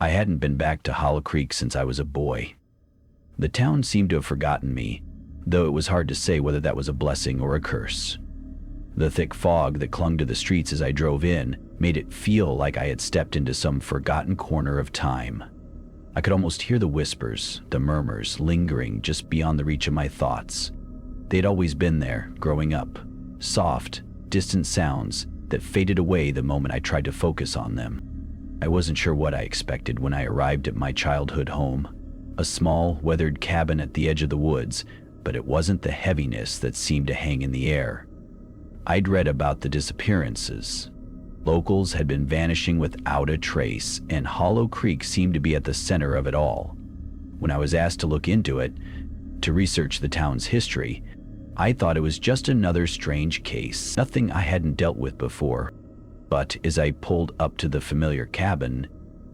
I hadn't been back to Hollow Creek since I was a boy. The town seemed to have forgotten me, though it was hard to say whether that was a blessing or a curse. The thick fog that clung to the streets as I drove in made it feel like I had stepped into some forgotten corner of time. I could almost hear the whispers, the murmurs, lingering just beyond the reach of my thoughts. They'd always been there, growing up. Soft, distant sounds that faded away the moment I tried to focus on them. I wasn't sure what I expected when I arrived at my childhood home. A small, weathered cabin at the edge of the woods, but it wasn't the heaviness that seemed to hang in the air. I'd read about the disappearances. Locals had been vanishing without a trace, and Hollow Creek seemed to be at the center of it all. When I was asked to look into it, to research the town's history, I thought it was just another strange case, nothing I hadn't dealt with before. But as I pulled up to the familiar cabin,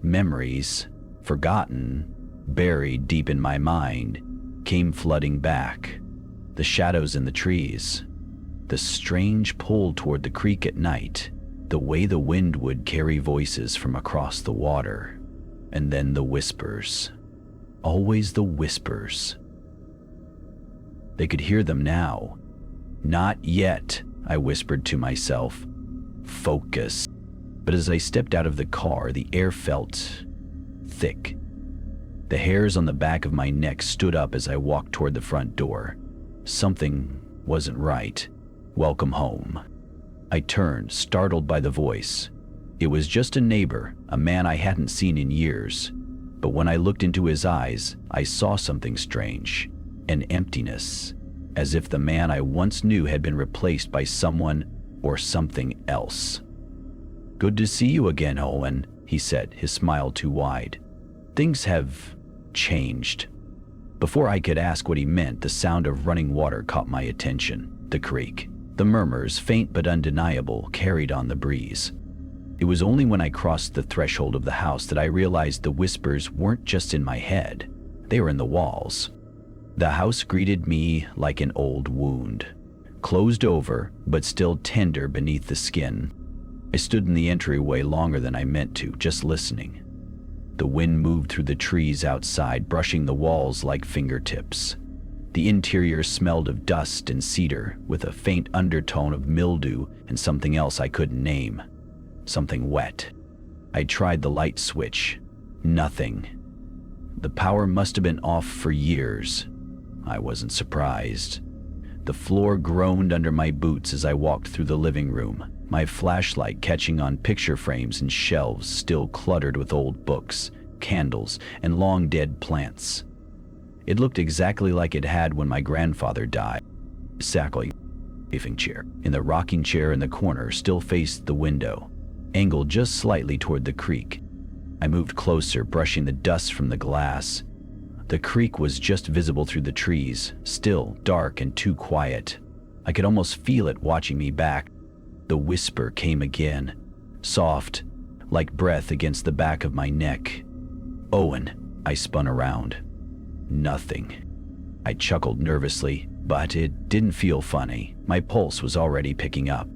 memories, forgotten, buried deep in my mind, came flooding back. The shadows in the trees, the strange pull toward the creek at night, the way the wind would carry voices from across the water, and then the whispers. Always the whispers. They could hear them now. "Not yet," I whispered to myself. "Focus." But as I stepped out of the car, the air felt thick. The hairs on the back of my neck stood up as I walked toward the front door. Something wasn't right. "Welcome home." I turned, startled by the voice. It was just a neighbor, a man I hadn't seen in years. But when I looked into his eyes, I saw something strange. An emptiness, as if the man I once knew had been replaced by someone or something else. "Good to see you again, Owen," he said, his smile too wide. "Things have changed." Before I could ask what he meant, the sound of running water caught my attention. The creek. The murmurs, faint but undeniable, carried on the breeze. It was only when I crossed the threshold of the house that I realized the whispers weren't just in my head. They were in the walls. The house greeted me like an old wound, closed over but still tender beneath the skin. I stood in the entryway longer than I meant to, just listening. The wind moved through the trees outside, brushing the walls like fingertips. The interior smelled of dust and cedar, with a faint undertone of mildew and something else I couldn't name. Something wet. I tried the light switch. Nothing. The power must have been off for years. I wasn't surprised. The floor groaned under my boots as I walked through the living room, my flashlight catching on picture frames and shelves still cluttered with old books, candles, and long-dead plants. It looked exactly like it had when my grandfather died. Exactly. Rocking chair. In the rocking chair in the corner still faced the window, angled just slightly toward the creek. I moved closer, brushing the dust from the glass. The creek was just visible through the trees, still, dark, and too quiet. I could almost feel it watching me back. The whisper came again, soft, like breath against the back of my neck. "Owen." I spun around. Nothing. I chuckled nervously, but it didn't feel funny. My pulse was already picking up.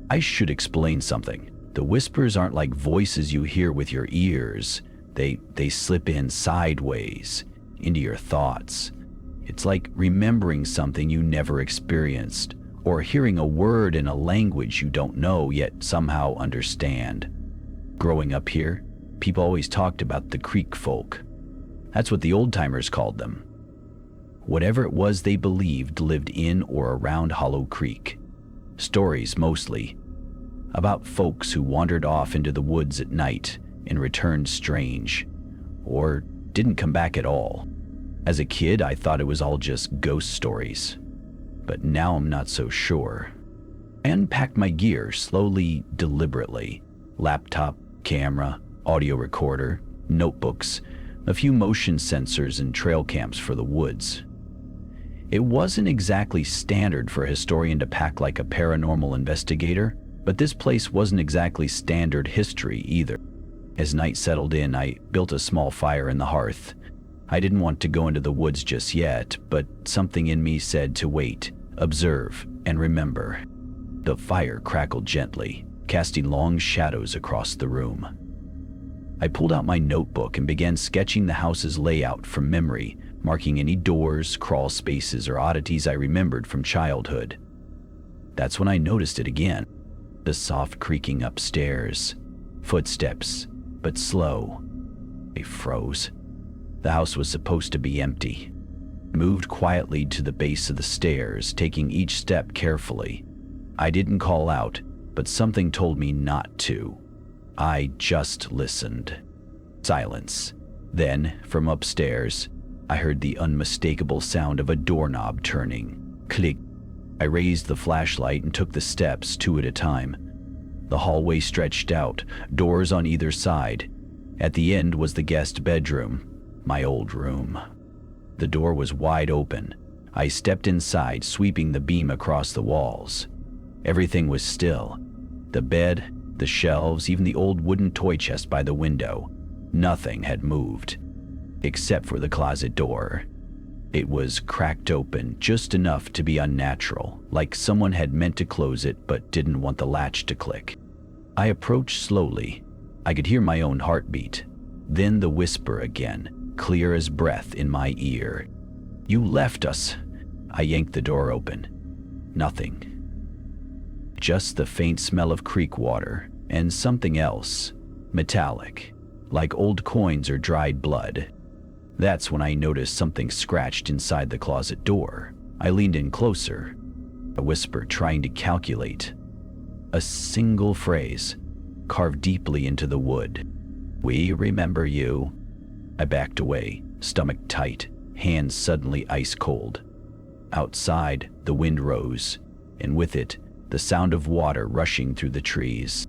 I should explain something. The whispers aren't like voices you hear with your ears. They slip in sideways, into your thoughts. It's like remembering something you never experienced, or hearing a word in a language you don't know yet somehow understand. Growing up here, people always talked about the creek folk. That's what the old-timers called them. Whatever it was they believed lived in or around Hollow Creek. Stories, mostly, about folks who wandered off into the woods at night and returned strange, or didn't come back at all. As a kid, I thought it was all just ghost stories, but now I'm not so sure. I unpacked my gear slowly, deliberately. Laptop, camera, audio recorder, notebooks, a few motion sensors and trail cams for the woods. It wasn't exactly standard for a historian to pack like a paranormal investigator, but this place wasn't exactly standard history either. As night settled in, I built a small fire in the hearth. I didn't want to go into the woods just yet, but something in me said to wait, observe, and remember. The fire crackled gently, casting long shadows across the room. I pulled out my notebook and began sketching the house's layout from memory, marking any doors, crawl spaces, or oddities I remembered from childhood. That's when I noticed it again. The soft creaking upstairs. Footsteps, but slow. I froze. The house was supposed to be empty. I moved quietly to the base of the stairs, taking each step carefully. I didn't call out, but something told me not to. I just listened. Silence. Then, from upstairs, I heard the unmistakable sound of a doorknob turning. Click. I raised the flashlight and took the steps 2 at a time. The hallway stretched out, doors on either side. At the end was the guest bedroom, my old room. The door was wide open. I stepped inside, sweeping the beam across the walls. Everything was still. The bed, the shelves, even the old wooden toy chest by the window. Nothing had moved, except for the closet door. It was cracked open just enough to be unnatural, like someone had meant to close it but didn't want the latch to click. I approached slowly. I could hear my own heartbeat. Then the whisper again, clear as breath in my ear. "You left us." I yanked the door open. Nothing. Just the faint smell of creek water and something else, metallic, like old coins or dried blood. That's when I noticed something scratched inside the closet door. I leaned in closer, a whisper trying to calculate. A single phrase, carved deeply into the wood. "We remember you." I backed away, stomach tight, hands suddenly ice cold. Outside, the wind rose, and with it, the sound of water rushing through the trees.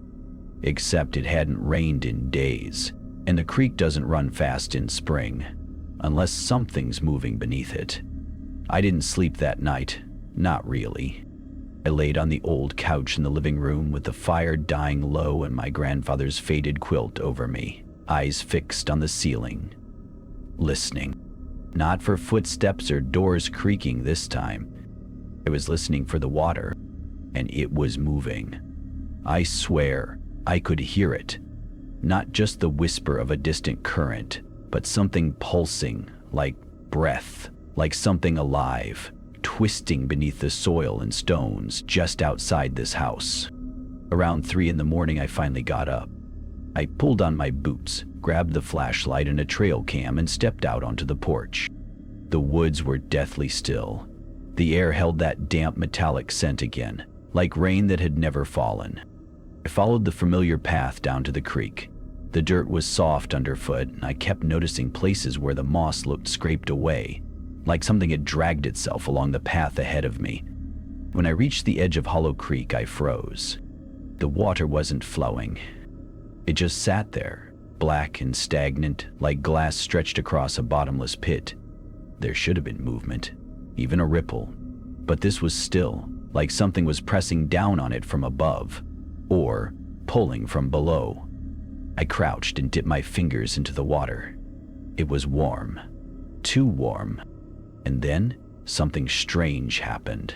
Except it hadn't rained in days, and the creek doesn't run fast in spring, unless something's moving beneath it. I didn't sleep that night, not really. I laid on the old couch in the living room with the fire dying low and my grandfather's faded quilt over me, eyes fixed on the ceiling. Listening. Not for footsteps or doors creaking this time. I was listening for the water, and it was moving. I swear, I could hear it. Not just the whisper of a distant current, but something pulsing, like breath, like something alive, twisting beneath the soil and stones just outside this house. Around 3 in the morning, I finally got up. I pulled on my boots, grabbed the flashlight and a trail cam, and stepped out onto the porch. The woods were deathly still. The air held that damp metallic scent again, like rain that had never fallen. I followed the familiar path down to the creek. The dirt was soft underfoot, and I kept noticing places where the moss looked scraped away, like something had dragged itself along the path ahead of me. When I reached the edge of Hollow Creek, I froze. The water wasn't flowing. It just sat there, black and stagnant, like glass stretched across a bottomless pit. There should have been movement, even a ripple, but this was still, like something was pressing down on it from above, or pulling from below. I crouched and dipped my fingers into the water. It was warm, too warm, and then something strange happened.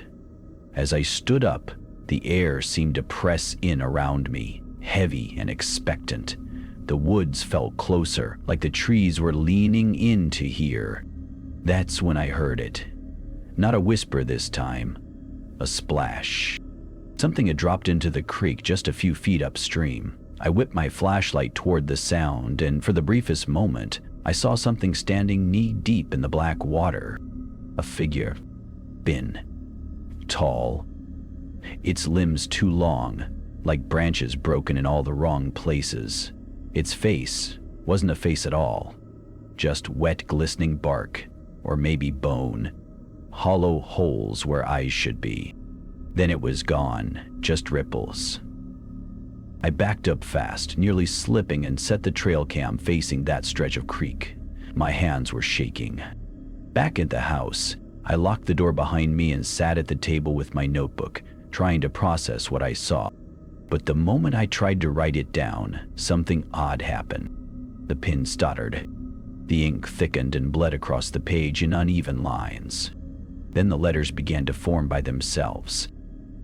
As I stood up, the air seemed to press in around me, heavy and expectant. The woods felt closer, like the trees were leaning in to hear. That's when I heard it. Not a whisper this time, a splash. Something had dropped into the creek just a few feet upstream. I whipped my flashlight toward the sound, and for the briefest moment, I saw something standing knee-deep in the black water. A figure. Thin. Tall. Its limbs too long, like branches broken in all the wrong places. Its face wasn't a face at all. Just wet, glistening bark, or maybe bone. Hollow holes where eyes should be. Then it was gone, just ripples. I backed up fast, nearly slipping, and set the trail cam facing that stretch of creek. My hands were shaking. Back at the house, I locked the door behind me and sat at the table with my notebook, trying to process what I saw. But the moment I tried to write it down, something odd happened. The pen stuttered. The ink thickened and bled across the page in uneven lines. Then the letters began to form by themselves.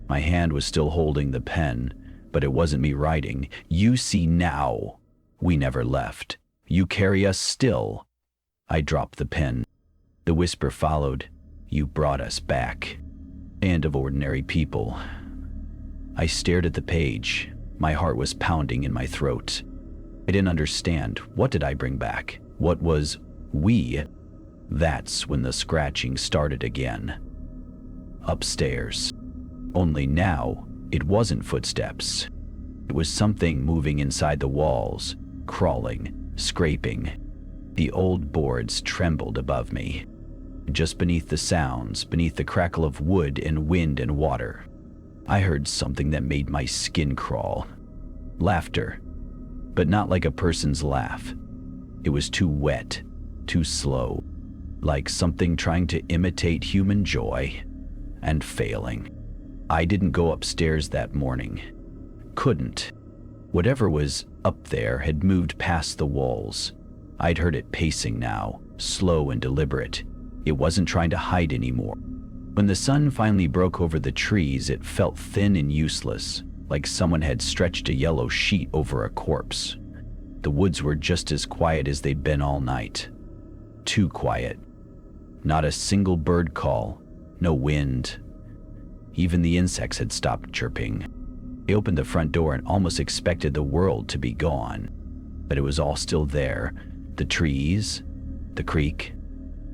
My hand was still holding the pen, but it wasn't me writing. "You see now," We never left. You carry us still. I dropped the pen. The whisper followed. You brought us back. And of ordinary people. I stared at the page. My heart was pounding in my throat. I didn't understand. What did I bring back? What was we? That's when the scratching started again. Upstairs. Only now, it wasn't footsteps. It was something moving inside the walls, crawling, scraping. The old boards trembled above me. Just beneath the sounds, beneath the crackle of wood and wind and water, I heard something that made my skin crawl. Laughter, but not like a person's laugh. It was too wet, too slow, like something trying to imitate human joy and failing. I didn't go upstairs that morning. Couldn't. Whatever was up there had moved past the walls. I'd heard it pacing now, slow and deliberate. It wasn't trying to hide anymore. When the sun finally broke over the trees, it felt thin and useless, like someone had stretched a yellow sheet over a corpse. The woods were just as quiet as they'd been all night. Too quiet. Not a single bird call, no wind. Even the insects had stopped chirping. I opened the front door and almost expected the world to be gone. But it was all still there. The trees, the creek,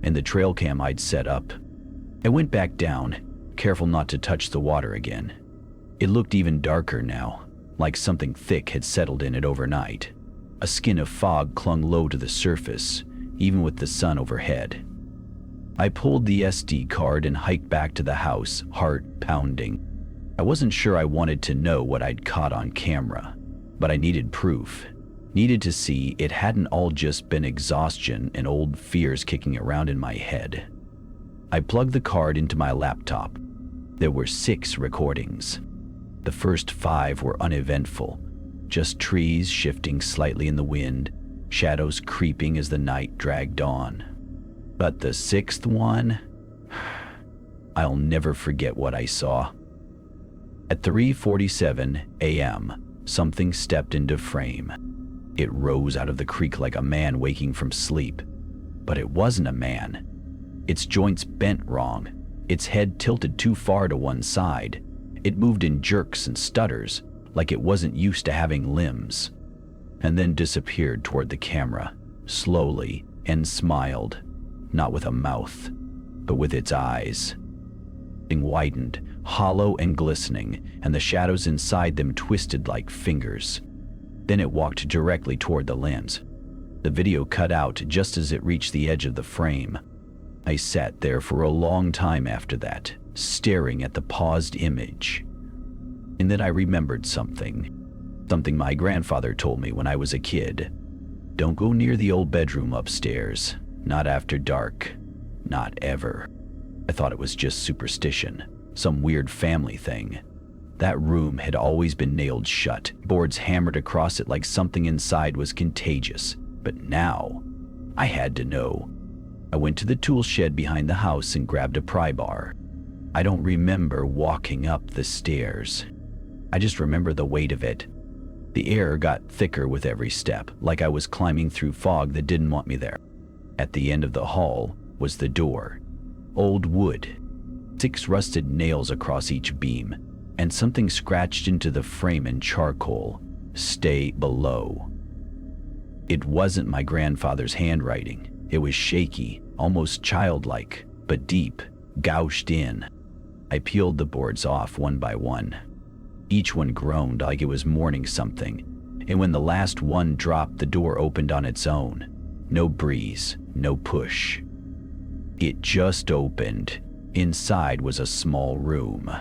and the trail cam I'd set up. I went back down, careful not to touch the water again. It looked even darker now, like something thick had settled in it overnight. A skin of fog clung low to the surface, even with the sun overhead. I pulled the SD card and hiked back to the house, heart pounding. I wasn't sure I wanted to know what I'd caught on camera, but I needed proof. Needed to see it hadn't all just been exhaustion and old fears kicking around in my head. I plugged the card into my laptop. There were 6 recordings. The first 5 were uneventful, just trees shifting slightly in the wind, shadows creeping as the night dragged on. But the 6th one, I'll never forget what I saw. At 3:47 a.m., something stepped into frame. It rose out of the creek like a man waking from sleep. But it wasn't a man. Its joints bent wrong, its head tilted too far to one side. It moved in jerks and stutters, like it wasn't used to having limbs. And then disappeared toward the camera, slowly, and smiled, not with a mouth, but with its eyes. It widened, hollow and glistening, and the shadows inside them twisted like fingers. Then it walked directly toward the lens. The video cut out just as it reached the edge of the frame. I sat there for a long time after that, staring at the paused image. And then I remembered something. Something my grandfather told me when I was a kid. Don't go near the old bedroom upstairs. Not after dark. Not ever. I thought it was just superstition. Some weird family thing. That room had always been nailed shut, boards hammered across it like something inside was contagious. But now, I had to know. I went to the tool shed behind the house and grabbed a pry bar. I don't remember walking up the stairs. I just remember the weight of it. The air got thicker with every step, like I was climbing through fog that didn't want me there. At the end of the hall was the door. Old wood. 6 rusted nails across each beam, and something scratched into the frame in charcoal. Stay below. It wasn't my grandfather's handwriting. It was shaky, almost childlike, but deep, gouged in. I peeled the boards off one by one. Each one groaned like it was mourning something, and when the last one dropped, the door opened on its own. No breeze, no push. It just opened. Inside was a small room.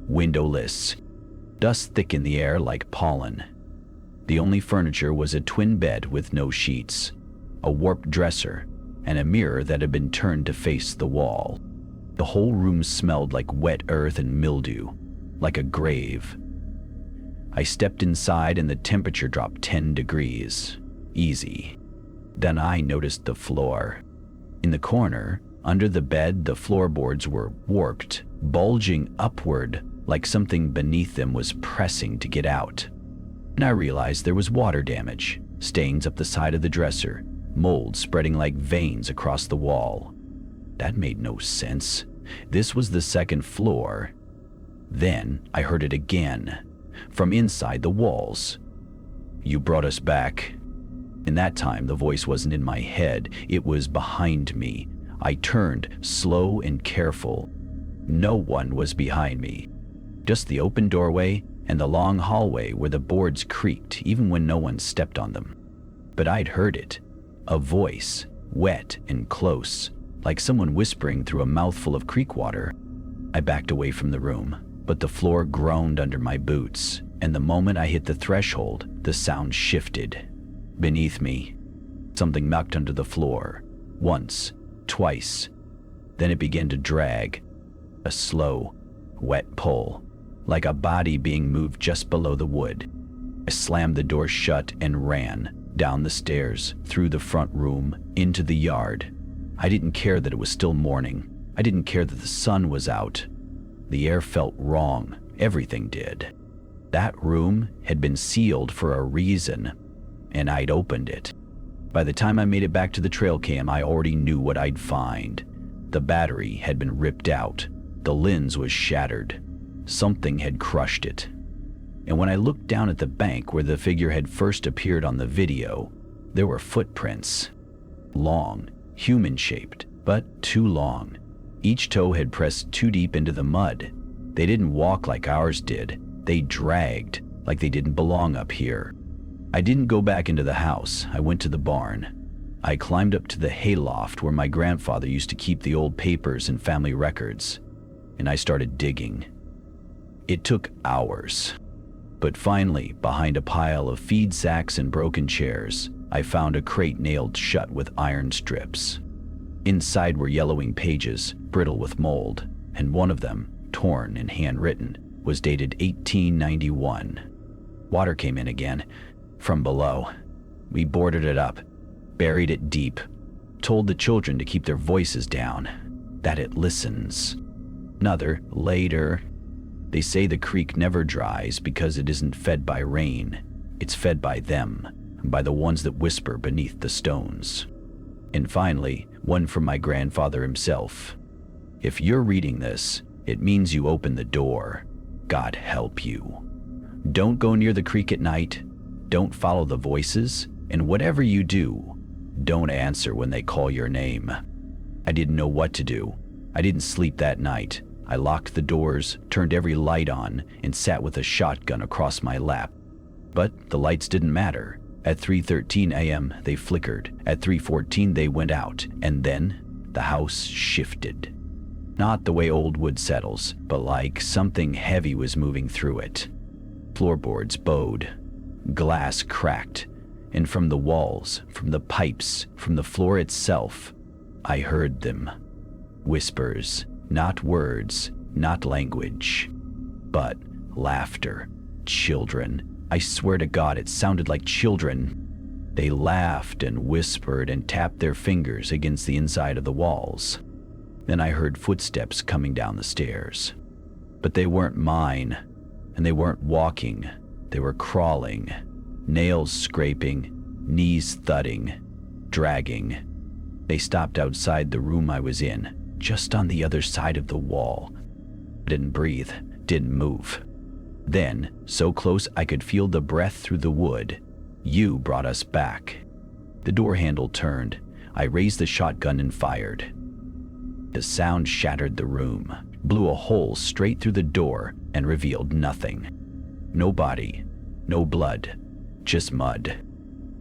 Windowless. Dust thick in the air like pollen. The only furniture was a twin bed with no sheets, a warped dresser, and a mirror that had been turned to face the wall. The whole room smelled like wet earth and mildew, like a grave. I stepped inside and the temperature dropped 10 degrees. Easy. Then I noticed the floor. In the corner, under the bed, the floorboards were warped, bulging upward like something beneath them was pressing to get out. And I realized there was water damage. stains up the side of the dresser, mold spreading like veins across the wall. That made no sense. This was the second floor. Then I heard it again, from inside the walls. "You brought us back." In that time, the voice wasn't in my head, it was behind me. I turned, slow and careful. No one was behind me. Just the open doorway and the long hallway where the boards creaked even when no one stepped on them. But I'd heard it. A voice, wet and close, like someone whispering through a mouthful of creek water. I backed away from the room, but the floor groaned under my boots, and the moment I hit the threshold, the sound shifted. Beneath me, something knocked under the floor. Once, twice. Then it began to drag. A slow, wet pull, like a body being moved just below the wood. I slammed the door shut and ran, down the stairs, through the front room, into the yard. I didn't care that it was still morning. I didn't care that the sun was out. The air felt wrong. Everything did. That room had been sealed for a reason, and I'd opened it. By the time I made it back to the trail cam, I already knew what I'd find. The battery had been ripped out. The lens was shattered. Something had crushed it. And when I looked down at the bank where the figure had first appeared on the video, there were footprints. Long, human-shaped, but too long. Each toe had pressed too deep into the mud. They didn't walk like ours did. They dragged, like they didn't belong up here. I didn't go back into the house. I went to the barn. I climbed up to the hayloft where my grandfather used to keep the old papers and family records, and I started digging. It took hours. But finally, behind a pile of feed sacks and broken chairs, I found a crate nailed shut with iron strips. Inside were yellowing pages, brittle with mold, and one of them, torn and handwritten, was dated 1891. Water came in again, from below. We boarded it up, buried it deep, told the children to keep their voices down, that it listens. Another, later. They say the creek never dries because it isn't fed by rain. It's fed by them, by the ones that whisper beneath the stones. And finally, one from my grandfather himself. If you're reading this, it means you opened the door. God help you. Don't go near the creek at night. Don't follow the voices. And whatever you do, don't answer when they call your name. I didn't know what to do. I didn't sleep that night. I locked the doors, turned every light on, and sat with a shotgun across my lap. But the lights didn't matter. At 3:13 a.m., they flickered. At 3:14, they went out. And then the house shifted. Not the way old wood settles, but like something heavy was moving through it. Floorboards bowed. Glass cracked. And from the walls, from the pipes, from the floor itself, I heard them. Whispers. Not words, not language, but laughter. Children. I swear to God, it sounded like children. They laughed and whispered and tapped their fingers against the inside of the walls. Then I heard footsteps coming down the stairs. But they weren't mine, and they weren't walking. They were crawling, nails scraping, knees thudding, dragging. They stopped outside the room I was in, just on the other side of the wall. Didn't breathe, didn't move. Then, so close I could feel the breath through the wood, you brought us back. The door handle turned. I raised the shotgun and fired. The sound shattered the room, blew a hole straight through the door, and revealed nothing. No body, no blood, just mud.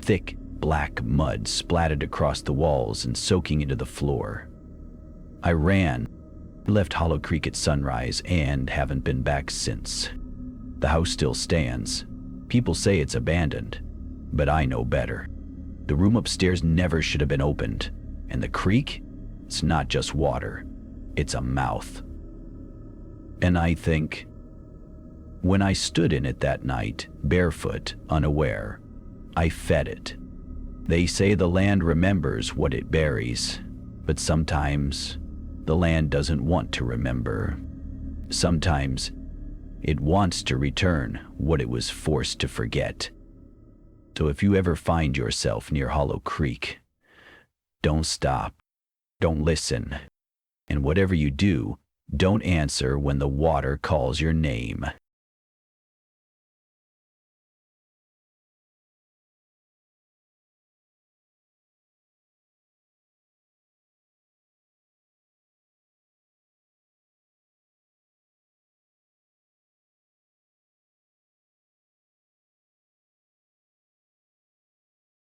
Thick, black mud splattered across the walls and soaking into the floor. I ran, left Hollow Creek at sunrise, and haven't been back since. The house still stands. People say it's abandoned, but I know better. The room upstairs never should have been opened, and the creek, it's not just water, it's a mouth. And I think, when I stood in it that night, barefoot, unaware, I fed it. They say the land remembers what it buries, but sometimes the land doesn't want to remember. Sometimes it wants to return what it was forced to forget. So if you ever find yourself near Hollow Creek, don't stop, don't listen, and whatever you do, don't answer when the water calls your name.